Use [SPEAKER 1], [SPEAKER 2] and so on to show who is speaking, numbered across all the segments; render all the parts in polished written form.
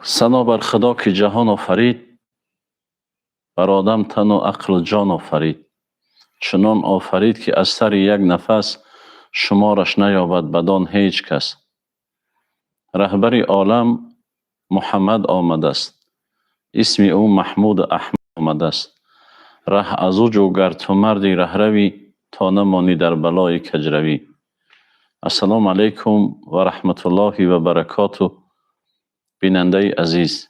[SPEAKER 1] ثنا بر خدا که جهان آفرید، بر آدم تن و عقل و جان آفرید. چنان آفرید که از سر یک نفس شمارش نیابد بدان هیچ کس. رهبر عالم محمد آمده است، اسم او محمود احمد آمده است. ره از او جو گر تو مردی رهروی، تا نمانی در بلای کجروی. السلام علیکم و رحمت الله و برکاته. بیننده عزیز،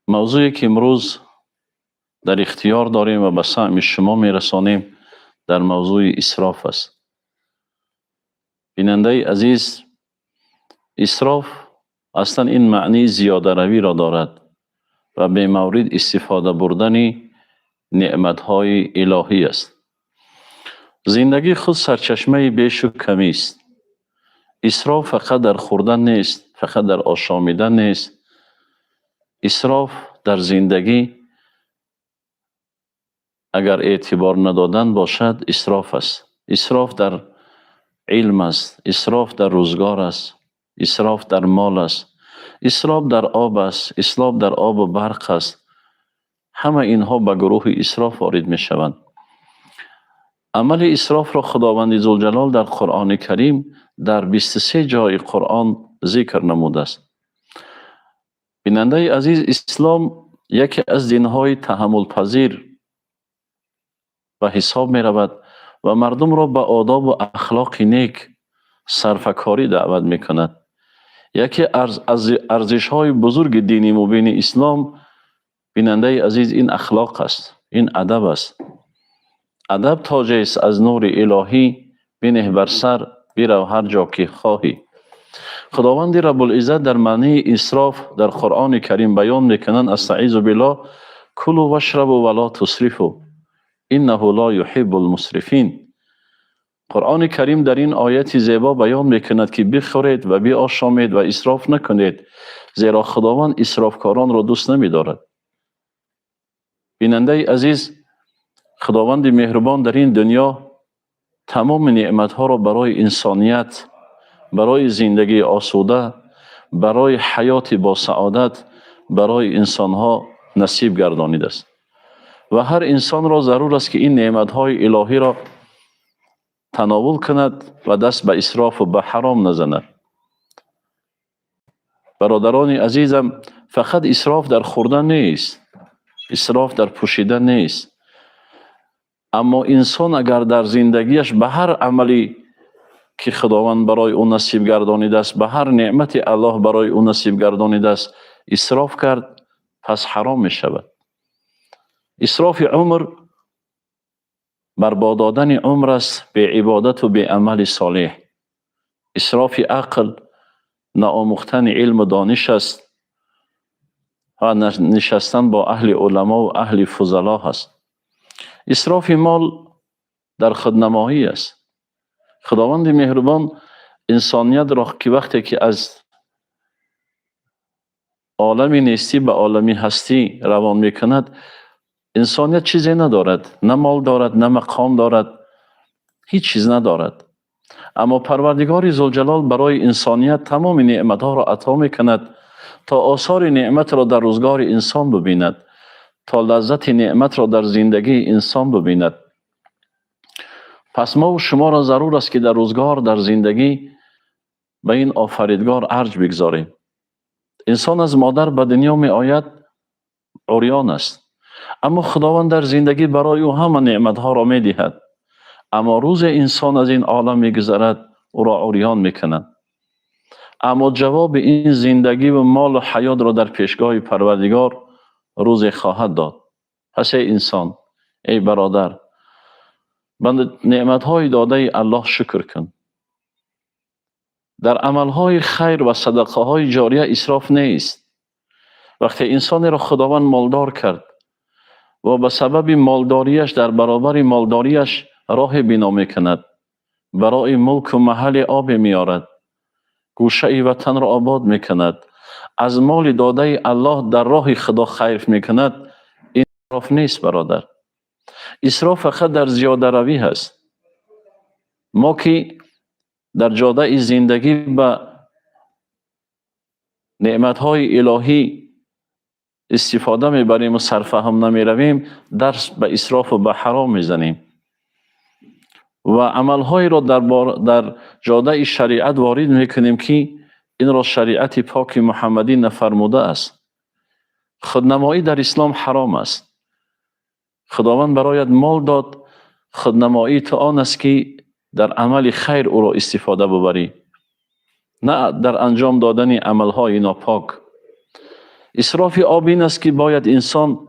[SPEAKER 1] موضوعی که امروز در اختیار داریم و به سمع شما میرسانیم در موضوع اسراف است. بیننده عزیز، اسراف اصلا این معنی زیاده روی را دارد و به مورد استفاده بردن نعمتهای الهی است. زندگی خود سرچشمه بیش و کمی است. اسراف فقط در خوردن نیست، فقط در آشامیدن نیست. اسراف در زندگی اگر اعتبار ندادن باشد اسراف است. اسراف در علم است، اسراف در روزگار است، اسراف در مال است، اسراف در آب است، اسراف در آب و برق است. همه اینها به گروه اسراف وارد می شوند. عمل اسراف را خداوند ذوالجلال در قرآن کریم در 23 جای قرآن ذکر نموده است. بیننده عزیز، اسلام یکی از دینهای تحمل پذیر به حساب می رود و مردم را به آداب و اخلاق نیک صرفه‌کاری دعوت می کند. یکی از ارزش های بزرگ دینی مبین اسلام، بیننده عزیز، این اخلاق است، این ادب است. ادب تاج است از نور الهی، بنه بر سر برو هر جا که خواهی. خداوند رب العزت در معنی اسراف در قرآن کریم بیان میکنند: استعیذ بالله کلوا واشربوا ولا تسرفوا انه لا یحب المسرفین. قرآن کریم در این آیت زیبا بیان میکند که بخورید و بیاشامید و اسراف نکنید، زیرا خداوند اسرافکاران را دوست نمی‌دارد. بیننده عزیز، خداوند مهربان در این دنیا تمام نعمت‌ها را برای انسانیت، برای زندگی آسوده، برای حیات با سعادت برای انسان‌ها نصیب گردانیده است و هر انسان را ضرور است که این نعمت‌های الهی را تناول کند و دست به اسراف و به حرام نزند. برادران عزیزم، فقط اسراف در خوردن نیست، اسراف در پوشیدن نیست، اما انسان اگر در زندگیش به هر عملی که خداوند برای او نصیب گردانیده است، به هر نعمت الله برای او نصیب گردانیده است اسراف کرد، پس حرام می شود. اسراف عمر برباد دادن عمر است به عبادت و به عمل صالح. اسراف عقل ناآموختن علم و دانش است و نشستن با اهل علما و اهل فضلا است. اسراف مال در خودنمایی است. خداوند مهربان انسانیت را که وقتی که از عالم نیستی به عالم هستی روان میکند، انسانیت چیزی ندارد، نه مال دارد، نه مقام دارد، هیچ چیز ندارد. اما پروردگار ذوالجلال برای انسانیت تمام نعمتها را عطا میکند تا آثار نعمت را در روزگار انسان ببیند، تا لذت نعمت را در زندگی انسان ببیند. پس ما و شما را ضرور است که در روزگار، در زندگی به این آفریدگار ارج بگذاریم. انسان از مادر به دنیا می آید عریان است، اما خداوند در زندگی برای او همه نعمتها را می دهد. اما روز انسان از این عالم می گذرد، او را عریان می کند. اما جواب این زندگی و مال و حیات را در پیشگاه پروردگار روز خواهد داد. پس ای انسان، ای برادر، بند نعمتهای داده الله شکر کن. در عملهای خیر و صدقه های جاریه اسراف نیست. وقتی انسان را خداوند مالدار کرد و به سبب مالداریش در برابر مالداریش راه بنا میکند، برای ملک و محل آب میارد، گوشه وطن را آباد میکند، از مال داده الله در راه خدا خیر میکند، این اسراف نیست برادر. اسراف فقط در زیاده روی هست. ما که در جاده زندگی به نعمتهای الهی استفاده میبریم و سرفهم نمیرویم، درس به اسراف و به حرام میزنیم و عملهایی را در جاده شریعت وارد میکنیم که این را شریعت پاک محمدی نفرموده است. خودنمایی در اسلام حرام است. خداوند برایت مال داد، خودنمایی تو آن است که در عمل خیر او را استفاده ببری، نه در انجام دادن عملهای ناپاک. اسراف آب این است که باید انسان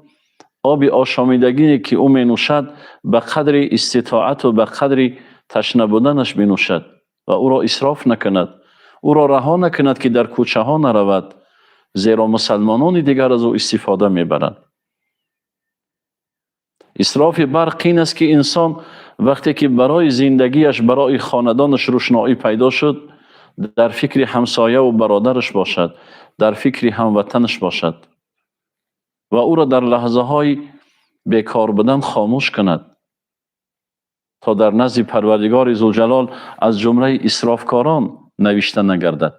[SPEAKER 1] آب آشامیدگی که او می نوشد به قدر استطاعت و به قدر تشنه بودنش بنوشد و او را اسراف نکند، او را رها نکند که در کوچه ها نرود، زیرا مسلمانان دیگر از او استفاده میبرند. اسراف برق این است که انسان وقتی که برای زندگیش، برای خاندانش روشنایی پیدا شد، در فکر همسایه و برادرش باشد، در فکر هموطنش باشد و او را در لحظه های بیکار بودن خاموش کند تا در نزد پروردگار ذوالجلال از جمله اسرافکاران نوشته نگردد.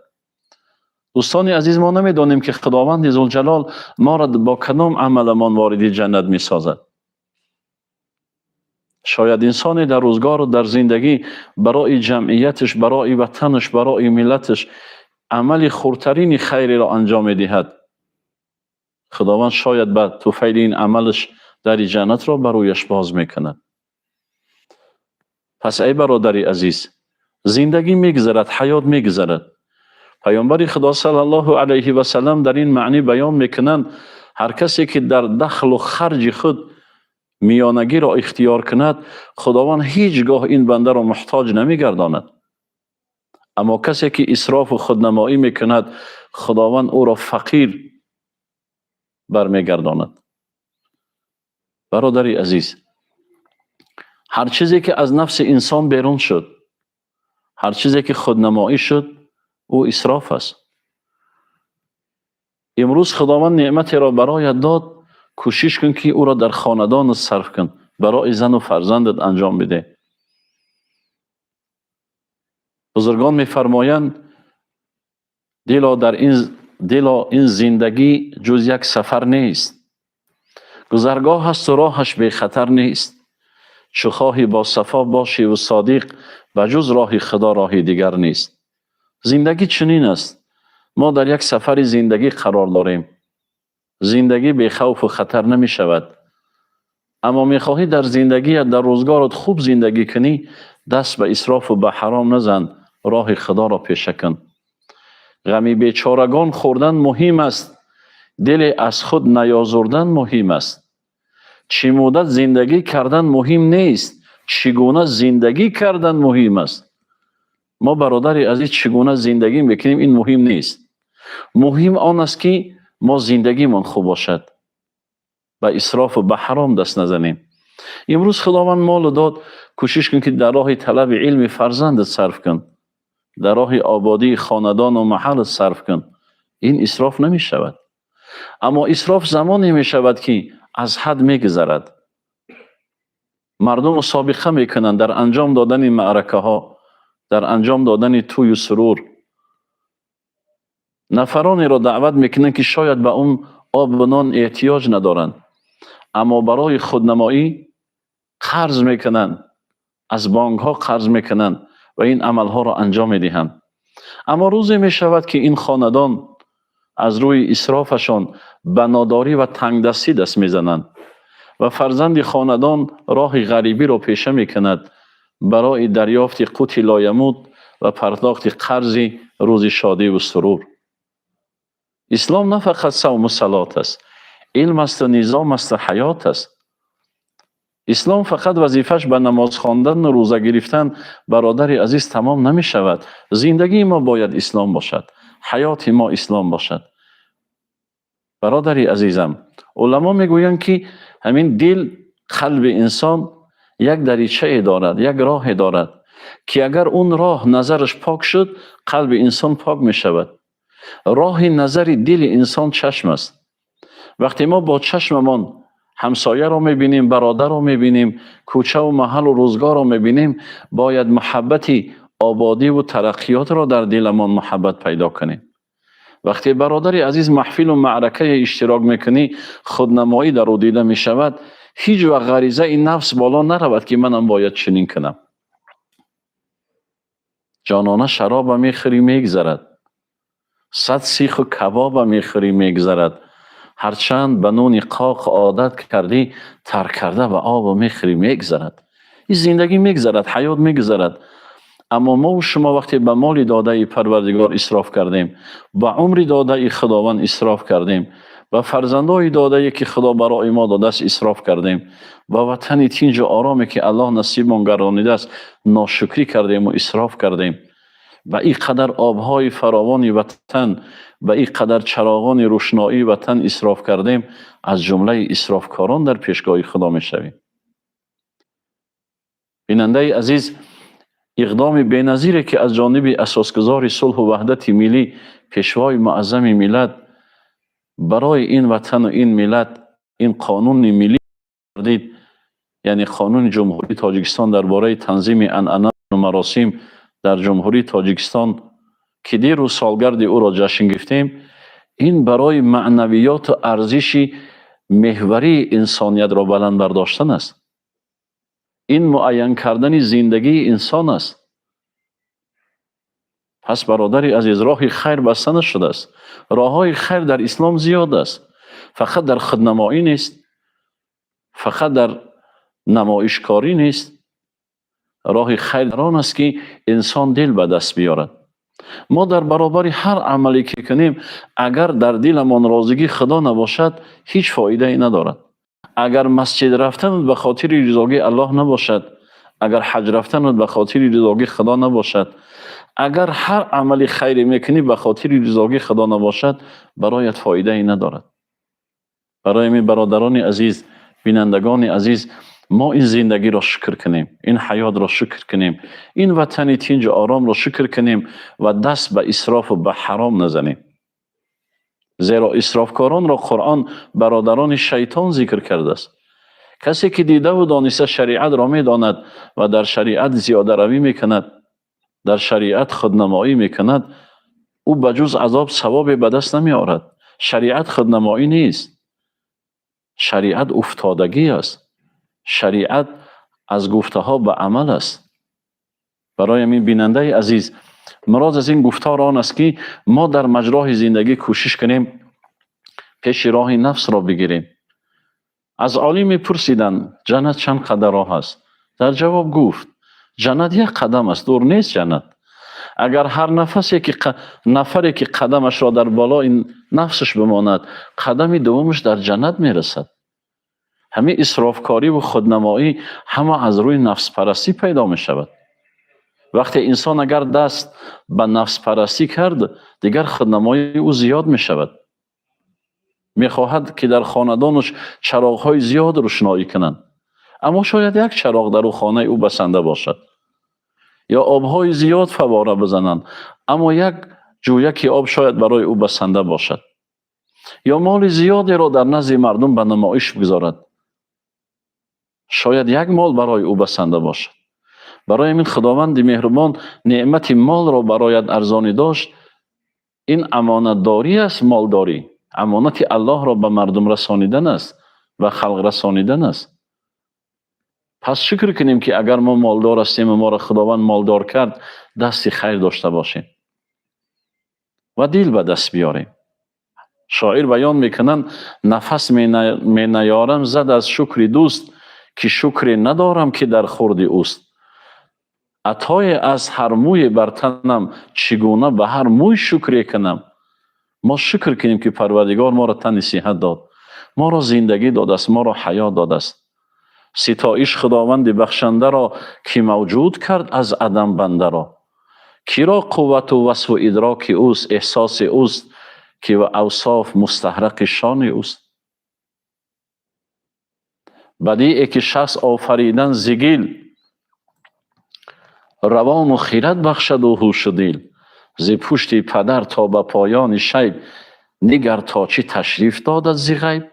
[SPEAKER 1] دوستان عزیز، ما نمیدانیم که خداوند ذوالجلال ما را با کدام عملمان وارد جنت می سازد. شاید انسان در روزگار و در زندگی برای جمعیتش، برای وطنش، برای ملتش عمل خردترین خیری را انجام دهد. خداوند شاید به طفیل این عملش در جنت را برویش باز میکند. پس ای برادری عزیز، زندگی میگذرد، حیات میگذرد. پیامبر خدا صلی الله علیه و سلم در این معنی بیان میکنند هر کسی که در دخل و خرج خود میانگی را اختیار کند، خداوند هیچگاه این بنده را محتاج نمیگرداند. اما کسی که اسراف و خودنمایی میکند، خداوند او را فقیر برمیگرداند. برادری عزیز، هر چیزی که از نفس انسان بیرون شد، هر چیزی که خودنمایی شد، او اسراف است. امروز خداوند نعمتی را برایت داد، کوشش کن که او را در خاندان صرف کن، برای زن و فرزندت انجام بده. بزرگان میفرمایند دلا این زندگی جز یک سفر نیست، گذرگاه است و راهش بی خطر نیست. چو خواهی با صفا باشی و صادق، بجز راه خدا راه دیگر نیست. زندگی چنین است، ما در یک سفر زندگی قرار داریم. زندگی بی خوف و خطر نمی شود. اما می خواهی در زندگی، در روزگارت خوب زندگی کنی، دست به اسراف و به حرام نزن، راه خدا را پیشه کن. غمی بیچارگان خوردن مهم است، دل از خود نیازردن مهم است. چه مدت زندگی کردن مهم نیست، چگونه زندگی کردن مهم است. ما برادری عزیز چگونه زندگی میکنیم این مهم نیست. مهم آن است که ما زندگیمان خوب باشد، به اسراف و به حرام دست نزنیم. امروز خداوند مال داد، کوشش کن که در راه طلب علم فرزندت صرف کن، در راه آبادی خاندان و محل صرف کن. این اسراف نمی شود. اما اسراف زمانی می شود که از حد می گذرد. مردم مسابقه می کنند در انجام دادن معرکه ها، در انجام دادن توی و سرور. نفرانی را دعوت میکنند که شاید به اون آب و نان احتیاج ندارند، اما برای خودنمایی قرض میکنند، از بانک ها قرض میکنند و این عمل ها را انجام میدهند. اما روزی میشود که این خاندان از روی اسرافشان به ناداری و تنگدستی دست میزنند و فرزند خاندان راه غریبی را پیشه میکند برای دریافت قوت لایموت و پرداخت قرض روز شادی و سرور. اسلام نه فقط صوم و صلات است، علم است و نظام است و حیات است. اسلام فقط وظیفش به نماز خواندن و روزه گرفتن برادر عزیز تمام نمی شود. زندگی ما باید اسلام باشد، حیات ما اسلام باشد. برادری عزیزم، علما میگویند که همین دل، قلب انسان یک دریچه دارد، یک راه دارد که اگر اون راه نظرش پاک شد، قلب انسان پاک می شود. راه نظر دل انسان چشم است. وقتی ما با چشممان همسایه را میبینیم، برادر را میبینیم، کوچه و محل و روزگار را میبینیم، باید محبت آبادی و ترقیات را در دلمان محبت پیدا کنیم. وقتی برادری عزیز محفل و معرکه اشتراک میکنی، خودنمایی در او دیده میشود، هیچ وقت غریزه این نفس بالا نرود که منم باید چنین کنم. جانانه شراب میخوری میگذرد، صد سیخ و کباب میخوری میگذرد، هرچند به نون قاق عادت کردی، ترک کرده و آب میخوری میگذرد. این زندگی میگذرد، حیات میگذرد. اما ما و شما وقتی به مال داده پروردگار اسراف کردیم، به عمر داده خداوند اسراف کردیم، به فرزندای داده که خدا برای ما داده است اسراف کردیم، به وطن تنج و آرامی که الله نصیبمان گردانیده است ناشکری کردیم و اسراف کردیم، به این قدر آبهای فراوان وطن، به این قدر چراغان روشنایی وطن اسراف کردیم، از جمله اسرافکاران در پیشگاه خدا میشویم. بیننده عزیز، اقدام بی‌نظیری که از جانب اساسگزار صلح و وحدت ملی، پیشوای معظم ملت، برای این وطن و این ملت این قانون ملی کردید، یعنی قانون جمهوری تاجیکستان درباره تنظیم عنعنات و مراسم در جمهوری تاجیکستان که دیروز سالگرد او را جشن گرفتیم، این برای معنویات و ارزش محوری انسانیت را بلند برداشتن است. این معین کردن زندگی انسان است. پس برادری عزیز، راه خیر بسته نشده است. راههای خیر در اسلام زیاد است. فقط در خودنمایی نیست، فقط در نمایشکاری نیست. راه خیر در آن است که انسان دل به دست بیارد. ما در برابر هر عملی که کنیم، اگر در دلمان رازگی خدا نباشد، هیچ فایده ای ندارد. اگر مسجد رفتن به خاطر رضاگی الله نباشد، اگر حج رفتن به خاطر رضاگی خدا نباشد، اگر هر عملی خیری میکنی به خاطر رضاگی خدا نباشد، برایت فایده ای ندارد. برای می برادران عزیز، بینندگان عزیز، ما این زندگی را شکر کنیم، این حیات را شکر کنیم، این وطن تنج آرام را شکر کنیم و دست به اسراف و به حرام نزنیم. زیرا اسرافکاران را قرآن برادران شیطان ذکر کرده است. کسی که دیده و دانسته شریعت را میداند و در شریعت زیاده روی میکند، در شریعت خودنمایی میکند، او بجز عذاب ثواب به دست نمی آورد. شریعت خودنمایی نیست، شریعت افتادگی است. شریعت از گفته ها به عمل است. برای همین بیننده عزیز، مراد از این گفتار آن است که ما در مجرای زندگی کوشش کنیم پیش راه نفس را بگیریم. از عالم پرسیدن جنت چند قدر راه است؟ در جواب گفت جنت یک قدم است، دور نیست جنت. اگر هر نفری که قدمش را در بالا این نفسش بماند، قدم دومش در جنت میرسد. همه اسرافکاری و خودنمایی همه از روی نفس پرستی پیدا می شود. وقتی انسان اگر دست به نفس پرستی کرد، دیگر خودنمایی او زیاد می شود. می خواهد که در خاندانش چراغ‌های زیاد روشنایی کنند، اما شاید یک چراغ در او خانه او بسنده باشد. یا آب‌های زیاد فواره بزنند، اما یک جویک آب شاید برای او بسنده باشد. یا مال زیادی را در نزد مردم به نمایش بگذارد، شاید یک مال برای او بسنده باشد. برای این خداوند مهربان نعمت مال را برایت ارزانی داشت. این امانتداری است، مالداری. امانت الله را به مردم رسانیدن است و خلق رسانیدن است. پس شکر کنیم که اگر ما مالدار هستیم و ما را خداوند مالدار کرد، دست خیر داشته باشیم و دل به دست بیاریم. شاعر بیان میکنن نفس می نیارم زد از شکر دوست، که شکر ندارم که در خورد اوست. عطای از هر موی بر تنم، چگونه به هر موی شکر کنم. ما شکر کنیم که پروردگار ما را تن صحت داد، ما را زندگی داده است، ما را حیات داده است. ستایش خداوند بخشنده را که موجود کرد از عدم بنده را. کی را قوت و وصف و ادراک اوست، احساس اوست که و اوصاف مستحرق شان اوست. بدیعی که شخص آفریدن زگیل، روان و خیرت بخشد و هوش و دل. ز پشت پدر تا به پایان شیب، نگر تا چی تشریف دادد ز غیب.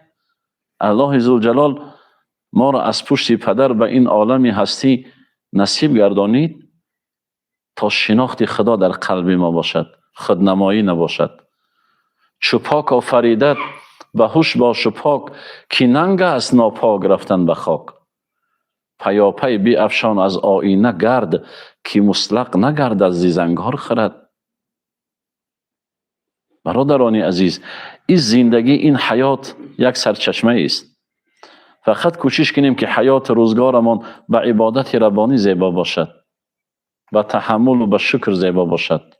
[SPEAKER 1] الله ذوالجلال ما را از پشت پدر به این عالم هستی نصیب گردانید تا شناخت خدا در قلب ما باشد، خودنمایی نباشد. چوپاک آفریدت به هوش باش و پاک، کی ننگ است ناپاک رفتن به خاک. پیاپی بی افشان از آینه گرد، کی مطلق نگردد ز زنگار خرد. برادران عزیز، این زندگی، این حیات یک سرچشمه است. فقط کوشش کنیم که حیات روزگارمان به عبادت ربانی زیبا باشد، به تحمل و به شکر زیبا باشد.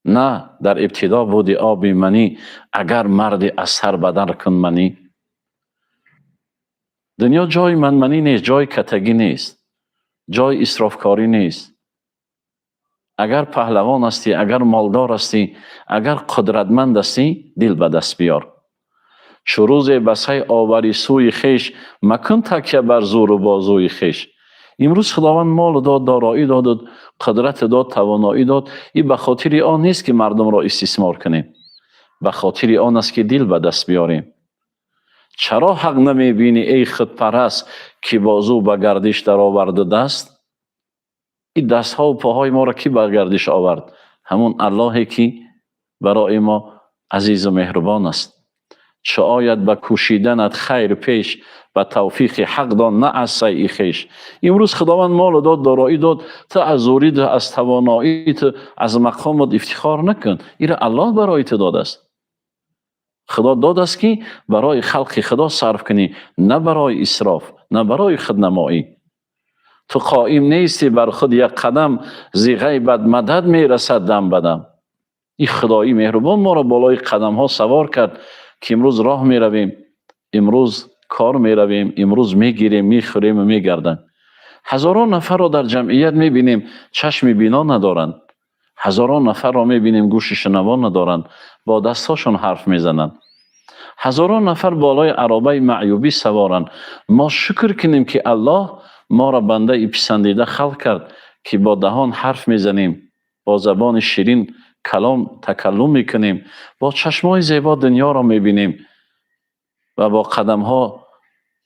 [SPEAKER 1] نه در ابتدا بودی آبی منی، اگر مردی از سر بدر کن منی. دنیا جای منی نیست، جای کتگی نیست، جای اسرافکاری نیست. اگر پهلوان هستی، اگر مالدار هستی، اگر قدرتمند هستی، دل به دست بیار. چو روز بسای آوری سوی خیش، مکن تکیه بر زور و بازوی خیش. امروز خداوند مال داد، دارایی داد، قدرت داد، توانایی داد. این به خاطر آن نیست که مردم را استثمار کنیم، به خاطر آن است که دل به دست بیاریم. چرا حق نمی بینی ای خودپرست، که بازو به گردش در آورده دست؟ این دست ها و پاهای ما را کی به گردش آورد؟ همون اللهی که برای ما عزیز و مهربان است. چه آید به کوشیدنت خیر پیش، به توفیق حق دان نه از سعی خویش. امروز خداوند مال داد، دارایی داد، تو از زوریت، از تواناییت، از مقامت افتخار نکن. این الله برای تو داده است. خدا داد است که برای خلق خدا صرف کنی، نه برای اسراف، نه برای خودنمایی. تو قائم نیستی بر خود یک قدم، ز غیبت مدد میرسد دم بدم. این خدایی مهربان ما را بالای قدم ها سوار کرد که امروز راه می رویم، امروز کار می رویم، امروز می گیریم، می خوریم و می گردن. هزاران نفر را در جمعیت می بینیم چشم بینا ندارند. هزاران نفر را می بینیم گوش شنوا ندارند، با دستاشون حرف می زنند. هزاران نفر بالای عربه معیوبی سوارند. ما شکر کنیم که الله ما را بنده پسندیده خلق کرد که با دهان حرف می زنیم، با زبان شیرین کلام تکلم میکنیم، با چشمای زیبا دنیا را میبینیم و با قدم ها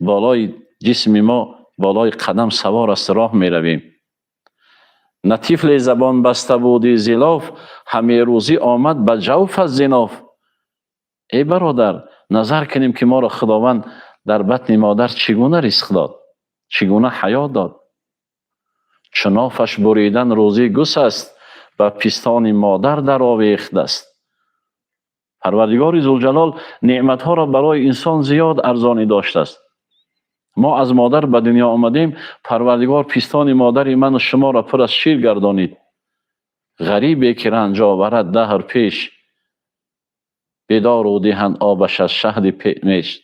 [SPEAKER 1] بالای جسم ما، بالای قدم سوار است راه میرویم. نه طفل زبان بسته بودی زلاف، همه روزی آمد به جوف از زناف. ای برادر، نظر کنیم که ما را خداوند در بطن مادر چگونه رزق داد، چگونه حیات داد. چنافش بریدن روزی گس است، و پستان مادر در آویخته است. پروردگار ذوالجلال نعمتها را برای انسان زیاد ارزانی داشته است. ما از مادر به دنیا آمدیم، پروردگار پستان مادر من و شما را پر از شیر گردانید. غریبی که رنج آورد دهر پیش، بیدار و دهن آبش از شهد میش.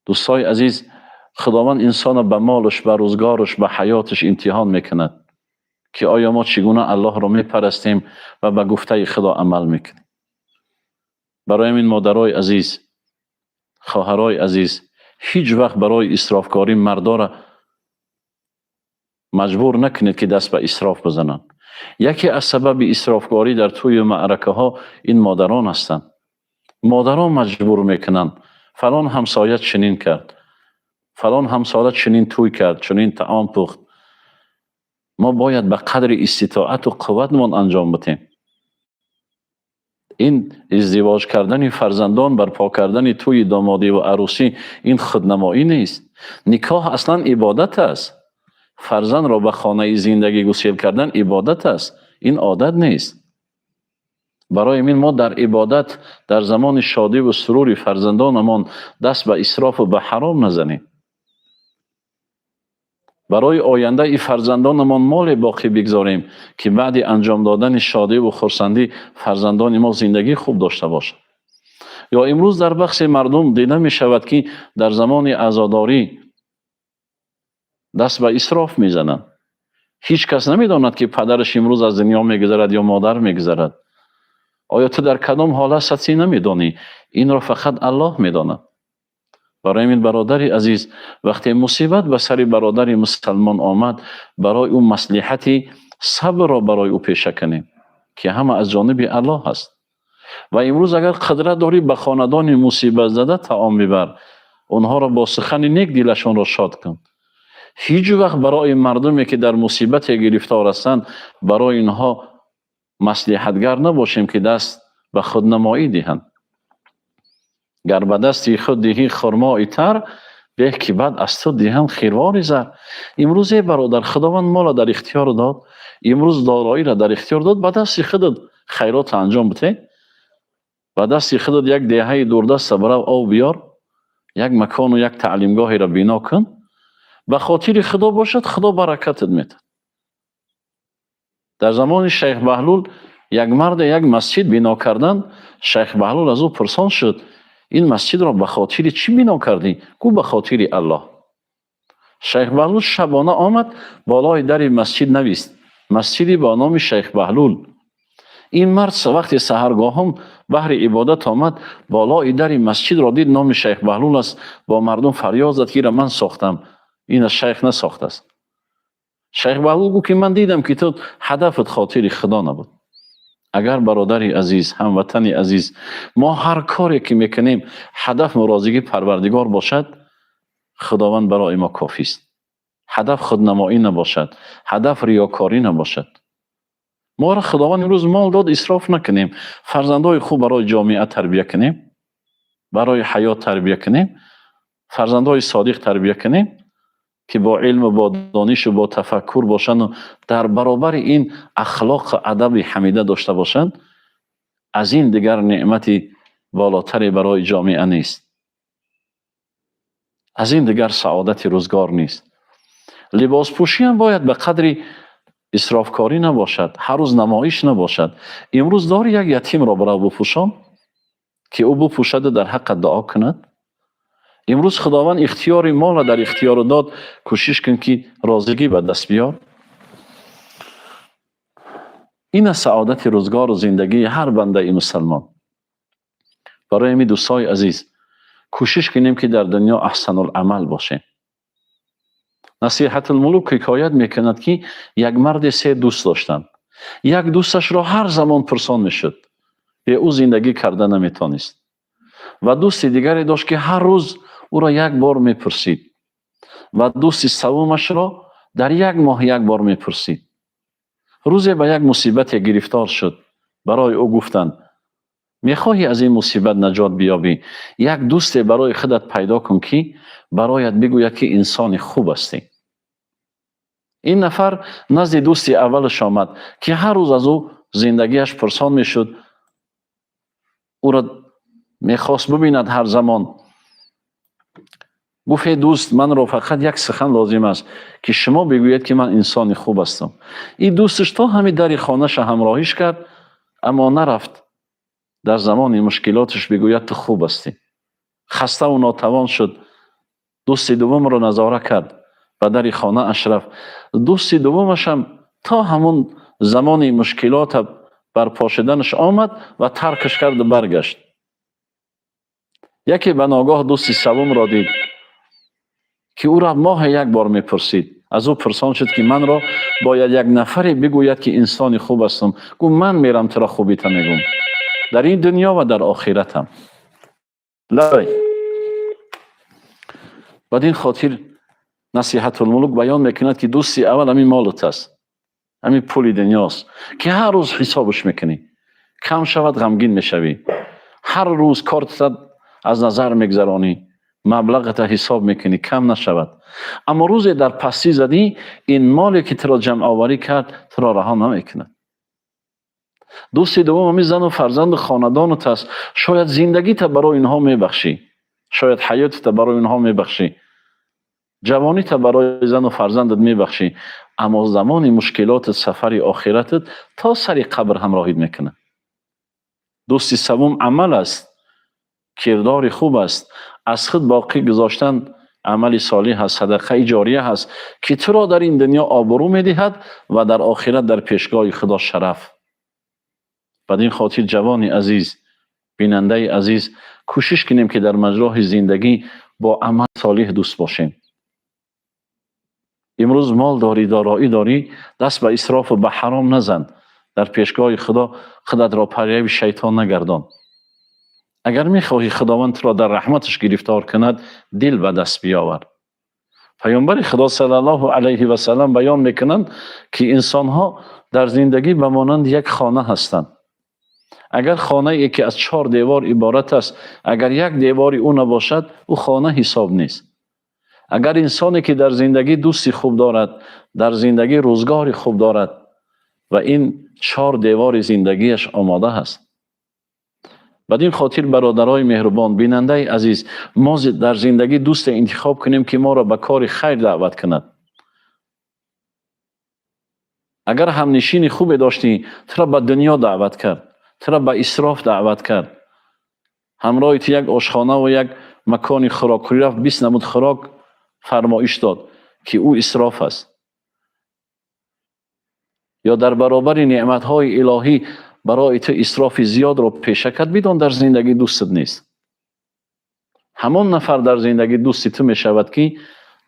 [SPEAKER 1] دوستای عزیز، خداوند انسان به مالش، به روزگارش، به حیاتش امتحان میکند که آیا ما چگونه الله را میپرستیم و به گفته خدا عمل میکنیم. برای این مادرای عزیز، خواهرای عزیز، هیچ وقت برای اسرافکاری مردا را مجبور نکنید که دست به اسراف بزنند. یکی از سبب اسرافکاری در توی معرکه ها این مادران هستند. مادران مجبور میکنند فلان همسایه چنین کرد، فلان همسایه چنین توی کرد، چنین طعام پخت. ما باید به قدر استطاعت و قوتمان انجام بدیم. این ازدواج کردن فرزندان، برپا کردن توی دامادی و عروسی، این خودنمایی نیست. نکاح اصلا عبادت است. فرزند را به خانه زندگی گسیل کردن عبادت است، این عادت نیست. برای این ما در عبادت، در زمان شادی و سرور فرزندانمان دست به اسراف و به حرام نزنیم. برای آینده ای فرزندانمان مال باقی بگذاریم که بعد انجام دادن شادی و خرسندی فرزندان ما زندگی خوب داشته باشند. یا امروز در بخش مردم دیده می شود که در زمان عزاداری دست به اسراف می زنند. هیچ کس نمی داند که پدرش امروز از دنیا می گذرد یا مادر می گذرد. آیا تو در کدام حالت سطحی نمی دانی؟ این را فقط الله می داند. برای این برادری عزیز، وقتی مصیبت به سر برادری مسلمان آمد، برای او مصلحتی صبر را برای او پیشه کنیم که همه از جانب الله هست. و امروز اگر قدرت داری به خاندان مصیبت زده طعام میبر، اونها را با سخن نیک دلشان را شاد کن. هیچ وقت برای مردمی که در مصیبت گرفتار هستند برای اینها مصلحتگر نباشیم که دست به خود نمایی دهند. گر به دستی خود دهی خرمای تر، به که بعد از تو دهند خیروار زر. امروز برادر خداوند ما در اختیار داد، امروز دارایی را در اختیار داد، به دست خودت خیرات انجام بده. به دست خودت یک دهه دوردست برو آب بیار، یک مکان و یک تعلیمگاهی را بنا کن، به خاطر خدا باشد، خدا برکتت میده. در زمان شیخ بهلول یک مرد یک مسجد بنا کردن، شیخ بهلول از او پرسان شد این مسجد را به خاطر چی بنا کردی؟ گفت به خاطر الله. شیخ بهلول شبانه آمد، بالای در مسجد نویست مسجدی با نام شیخ بهلول. این مرد وقتی سحرگاه هم بهر عبادت آمد، بالای در مسجد را دید نام شیخ بهلول است، با مردم فریاد زد که من ساختم، این شیخ نساخته است. شیخ بهلول گفت که من دیدم که تو هدفت خاطر خدا نبود. اگر برادر عزیز، هموطن عزیز، ما هر کاری که میکنیم هدف مرازی پروردگار باشد، خداوند برای ما کافی است. هدف خودنمایی نباشد، هدف ریاکاری نباشد. ما را خداوند امروز مال داد، اسراف نکنیم، فرزندای خوب برای جامعه تربیت کنیم، برای حیات تربیت کنیم، فرزندای صادق تربیت کنیم که با علم و با دانش و با تفکر باشند و در برابر این اخلاق ادب حمیده داشته باشند. از این دیگر نعمتی بالاتری برای جامعه نیست، از این دیگر سعادت روزگار نیست. لباس پوشی هم باید به قدری اسرافکاری نباشد، هر روز نمایش نباشد. امروز داری یک یتیم را برای بپوشان که او بپوشد در حق دعا کند. امروز خداوند اختیار ما را در اختیار داد، کوشش کن که رازگی به دست بیار. این سعادت روزگار و زندگی هر بنده مسلمان. برای می دوستای عزیز کوشش کنیم که در دنیا احسن العمل باشیم. نصیحت الملوک حکایت میکند که یک مرد 3 دوست داشتند. یک دوستش را هر زمان پرسان میشد، به او زندگی کرده نمیتونست، و دوست دیگری داشت که هر روز او را یک بار میپرسید، و دوست سومش را در یک ماه یک بار میپرسید. روزی به یک مصیبت گرفتار شد. برای او گفتند میخواهی از این مصیبت نجات بیابی، یک دوست برای خودت پیدا کن که برایت بگوید که انسان خوب هستی. این نفر نزد دوست اولش آمد که هر روز از او زندگیش پرسان میشد، او را میخواست ببیند هر زمان. گفت دوست، من را فقط یک سخن لازم است که شما بگوید که من انسان خوب هستم. این دوستش تا همین در خانهش همراهیش کرد، اما نرفت در زمان مشکلاتش بگوید تو خوب هستی. خسته و ناتوان شد. دوست دوم را نظاره کرد، به در خانه اش رفت. دوست دومش هم تا همون زمان مشکلات برپا شدنش آمد و ترکش کرد و برگشت. یکی به ناگاه دوست سوم را دید که او را ماه یک بار میپرسید. از او پرسان شد که من را باید یک نفری بگوید که انسان خوب هستم. گفت من میرم تو را خوبیت میگم، در این دنیا و در آخرتم. لای بدین خاطر نصیحت الملوک بیان میکند که دوستی اول همین مالت است، همین پول دنیاست که هر روز حسابش میکنی، کم شود غمگین میشوی، هر روز کارتت از نظر میگذرانی، مبلغت حساب میکنی کم نشود. اما روز در پستی زدی، این مالی که تو را جمع آوری کرد تو را رها نمیکند. دوست دوم همین زن و فرزند و خاندانت است. شاید زندگی تا برای اینها میبخشی، شاید حیات تا برای اینها میبخشی، جوانی تا برای زن و فرزندت میبخشی، اما زمان مشکلات سفر آخرتت تا سر قبر همراهیت میکنه. دوستی سوم عمل است، کردار خوب است، از خود باقی گذاشتن عمل صالح هست، صدقه جاریه هست که تو را در این دنیا آبرو میدهد و در آخرت در پیشگاه خدا شرف. بدین خاطر جوانی عزیز، بیننده عزیز، کوشش کنیم که در مجرای زندگی با عمل صالح دوست باشیم. امروز مال داری، دارایی داری، دست به اسراف و به حرام نزن. در پیشگاه خدا خودت را پریاب شیطان نگردان. اگر میخواهی خداوند را در رحمتش گرفتار کند، دل به دست بیاور. پیامبر خدا صلی الله علیه و سلم بیان میکنند که انسان ها در زندگی به مانند یک خانه هستند. اگر خانه ای که از 4 دیوار عبارت است، اگر یک دیواری او نباشد، او خانه حساب نیست. اگر انسانی که در زندگی دوستی خوب دارد، در زندگی روزگاری خوب دارد و این 4 دیوار زندگیش آماده است. بدین خاطر برادرای مهربان، بیننده عزیز، ما در زندگی دوست انتخاب کنیم که ما را به کار خیر دعوت کند. اگر همنشین خوبی داشتی، تو را به دنیا دعوت کرد، تو را به اسراف دعوت کرد. همراهت یک آشخانه و یک مکان خوراکخوری رفت، 20 نمود خوراک فرمایش داد که او اسراف است. یا در برابر نعمت‌های الهی برای تو اسراف زیاد را پیشه کرد، بدون در زندگی دوستت نیست. همان نفر در زندگی دوستی تو می شود که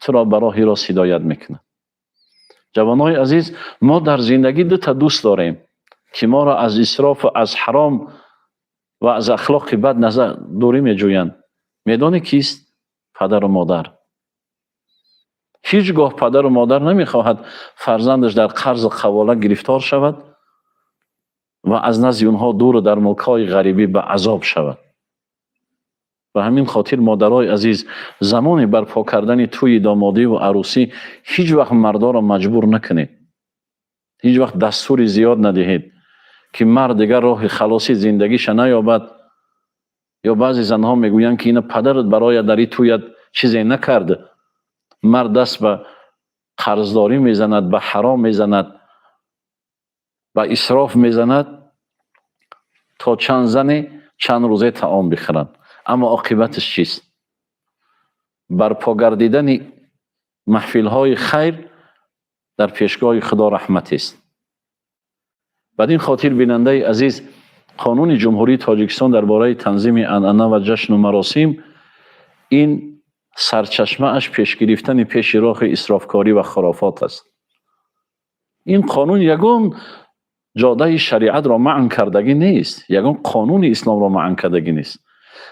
[SPEAKER 1] تو را به راه راست هدایت میکنه. جوانای عزیز، ما در زندگی 2 تا دوست داریم که ما را از اسراف و از حرام و از اخلاق بد نظر دوری می جویند. میدانی کیست؟ پدر و مادر. هیچگاه پدر و مادر نمیخواهد فرزندش در قرض قواله گرفتار شود و از نزد اونها دور در ملک‌های غریبی به عذاب شود. و همین خاطر مادرای عزیز، زمان برپا کردن توی دامادی و عروسی هیچ وقت مردا را مجبور نکنید. هیچ وقت دستور زیاد ندهید که مرد دیگر راه خلاصی زندگیش نیابد. یا بعضی زنها میگویند که این پدرت برای در این تویت چیزی نکرده. مرد دست به قرضداری میزند، به حرام میزند، به اسراف میزند تا چند زن چند روزه طعام بخورند. اما عاقبتش چیست؟ برپا گردیدن محفل های خیر در پیشگاه خدا رحمت است. بدین خاطر بیننده عزیز، قانون جمهوری تاجیکستان درباره تنظیم عنعنه و جشن و مراسم، این سرچشمه اش پیش گرفتن پیش راه اسرافکاری و خرافات است. این قانون یگان جاده شریعت را منع کردگی نیست، یگان قانون اسلام را منع کردگی نیست.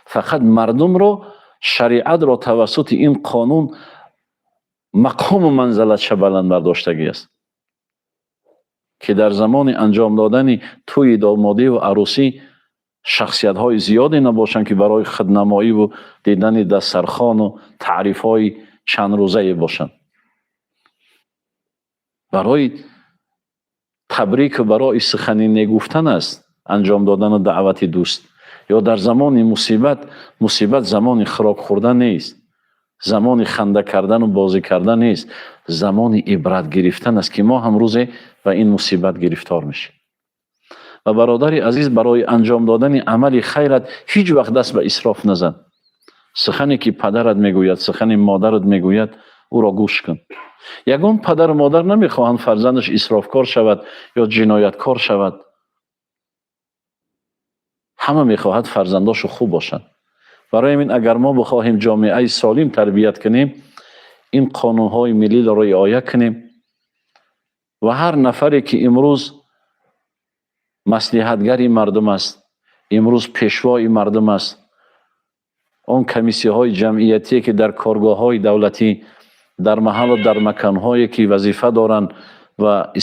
[SPEAKER 1] فقط مردم را شریعت را توسط این قانون مقام و منزلت بلند برداشتگی است که در زمان انجام دادن توی دامادی و عروسی شخصیت های زیادی نباشند که برای خودنمایی و دیدن دسترخوان و تعریف های چند روزه باشند. برای تبریک و برای سخنی نگفتن است انجام دادن دعوت دوست. یا در زمان مصیبت زمان خوراک خوردن نیست، زمان خنده کردن و بازی کردن نیست، زمان عبرت گرفتن است که ما هم روزه و این مصیبت گرفتار میشیم. و برادری عزیز، برای انجام دادن عمل خیرت هیچ وقت دست به اسراف نزن. سخنی که پدرت میگوید، سخنی مادرت میگوید، او را گوش کن. یگان پدر و مادر نمیخواهند فرزندش اسرافکار شود یا جنایتکار شود. همه میخواهد فرزنداشو خوب باشند. برای این اگر ما بخواهیم جامعه سالم تربیت کنیم، این قانونهای ملی را رعایت کنیم و هر نفری که امروز مصلحتگری مردم است، امروز پیشوای مردم است، اون کمیسیه های جمعیتی که در کارگاه های دولتی در محل و در مکان هایی که وظیفه دارند و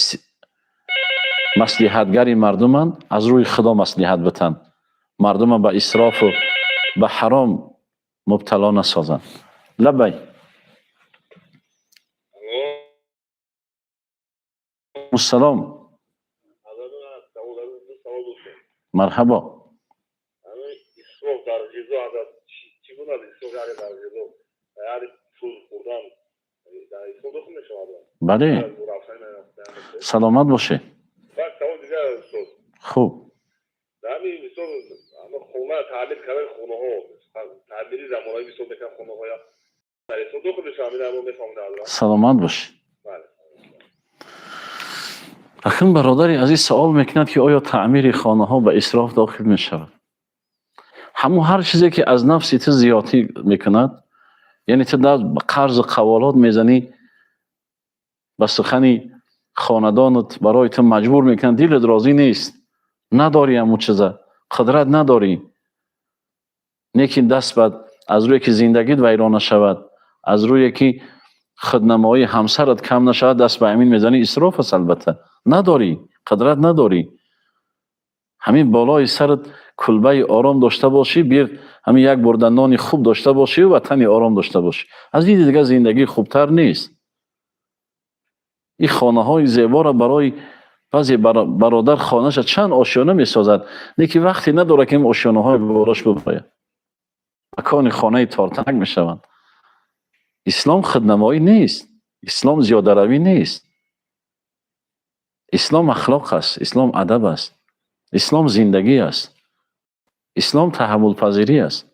[SPEAKER 1] مصلحتگری مردمند، از روی خدا مصلحت بتن، مردم به اسراف و به حرام مبتلا نسازند. لبی السلام. مرحبا. بله، سلامت باشه. خوب.
[SPEAKER 2] خونه تعمیر کردن خونه ها، تعمیری زمانهایی بیشتر بکن خونه های در صندوق خودش هم میفهمم.
[SPEAKER 1] سلامت باشه. اخیراً برادری عزیز سوال میکند که آیا تعمیر خانه ها به اسراف داخل می شود؟ همون هر چیزی که از نفس تو زیادی میکند، یعنی تو در قرض قوالات میزنی، به سخنی خاندانت برای تو مجبور میکند، دلت راضی نیست، نداری همون چیزا، قدرت نداری، نیکی دست بد از روی که زندگیت ویران نشود، از روی که خودنمایی همسرت کم نشود، دست به امین میزنی، اسراف است. البته نداری، قدرت نداری. همین بالای سرت کلبه آرام داشته باشی، بیر همین یک برده نان خوب داشته باشی و وطن آرام داشته باشی. از این دیگه زندگی خوبتر نیست. این خانه های زیبا را برای بعضی برادر خانهش چند آشیانه می سازد، لیکن وقتی نداره که این آشیانه های براش بباید، مکان خانه تارتنگ می شوند. اسلام خودنمایی نیست، اسلام زیاده روی نیست، اسلام اخلاق است، اسلام ادب است، اسلام زندگی است، اسلام تحمل پذیری است.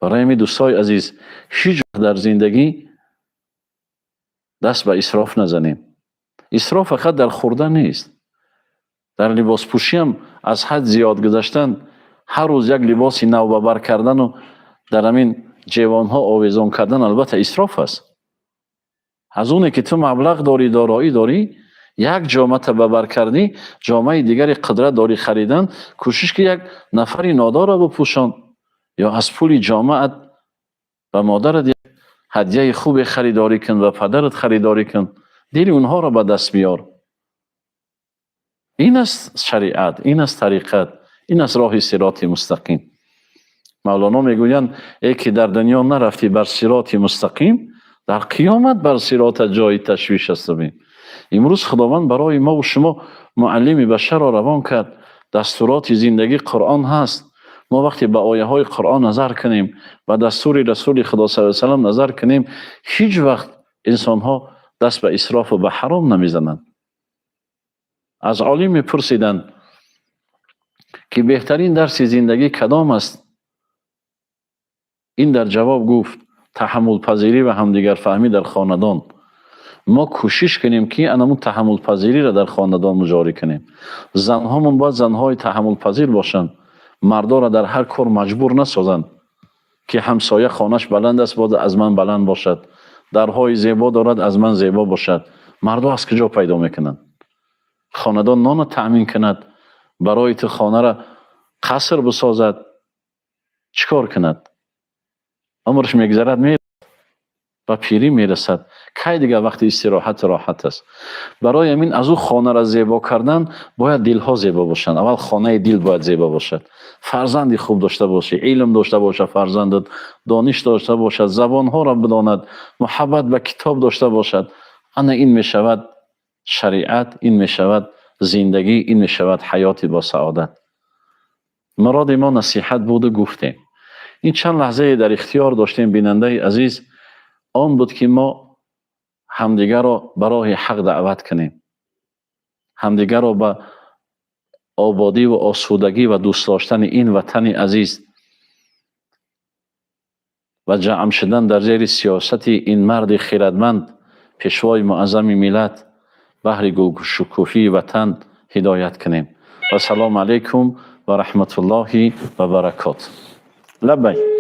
[SPEAKER 1] برای می دوستای عزیز، هیچ وقت در زندگی دست به اسراف نزنیم. اسراف فقط در خوردن نیست، در لباس پوشی هم از حد زیاد گذاشتن، هر روز یک لباس نو به بر کردن و در همین جیوان ها آویزان کردن البته اسراف است. از اونه که تو مبلغ داری، دارایی داری، یک جامعه به بر کردی، جامعه دیگری قدرت داری خریدن، کوشش که یک نفری نادار را بپوشان یا از پول جامعت به مادرت یک هدیه خوب خریداری کن، و پدرت خریداری کن، دل اونها را به دست بیار. این است شریعت، این است طریقت، این است راه صراط مستقیم. مولانا میگویند ای که در دنیا نرفتی بر صراط مستقیم، در قیامت بر صراط جای تشویش است. امروز خداوند برای ما و شما معلم بشر را روان کرد. دستورات زندگی قرآن هست. ما وقتی به آیه های قرآن نظر کنیم و دستور رسول خدا صلی الله علیه و سلم نظر کنیم، هیچ وقت انسان ها دست به اسراف و به حرام نمیزنند. از عالم میپرسیدند که بهترین درس زندگی کدام است؟ این در جواب گفت تحمل پذیری و همدیگر فهمی در خاندان. ما کوشش کنیم که انمون تحمل پذیری را در خاندان مجاری کنیم. زنهامون باید زنهای تحمل پذیر باشند، مردا را در هر کار مجبور نسازند که همسایه خانش بلند است باید از من بلند باشد، درهای زیبا دارد از من زیبا باشد. مردا از کجا پیدا میکنند؟ خاندان نان تأمین کند، برای تو خانه را قصر بسازد، چیکار کند؟ عمرش میگذرد، میره و پیری میرسد. کی دیگه وقتی استراحت راحت است؟ برای همین از او خانه را زیبا کردن باید دلها زیبا باشند. اول خانه دل باید زیبا باشد، فرزندی خوب داشته باشی، علم داشته باشه فرزندت، دانش داشته باشد، زبانها را بداند، محبت به کتاب داشته باشد. انا این میشود شریعت، این میشود زندگی، این میشود حیاتی با سعادت. مراد ما نصیحت بود و گفتیم. این چند لحظه در اختیار داشتیم بیننده عزیز، آن بود که ما همدیگر را برای حق دعوت کنیم، همدیگر را به آبادی و آسودگی و دوست داشتن این وطن عزیز و جمع شدن در زیر سیاست این مرد خیرتمند، پیشوای معظم ملت، بهر شکوفی وطن هدایت کنیم. و سلام علیکم و رحمت الله و برکاته. لبیک.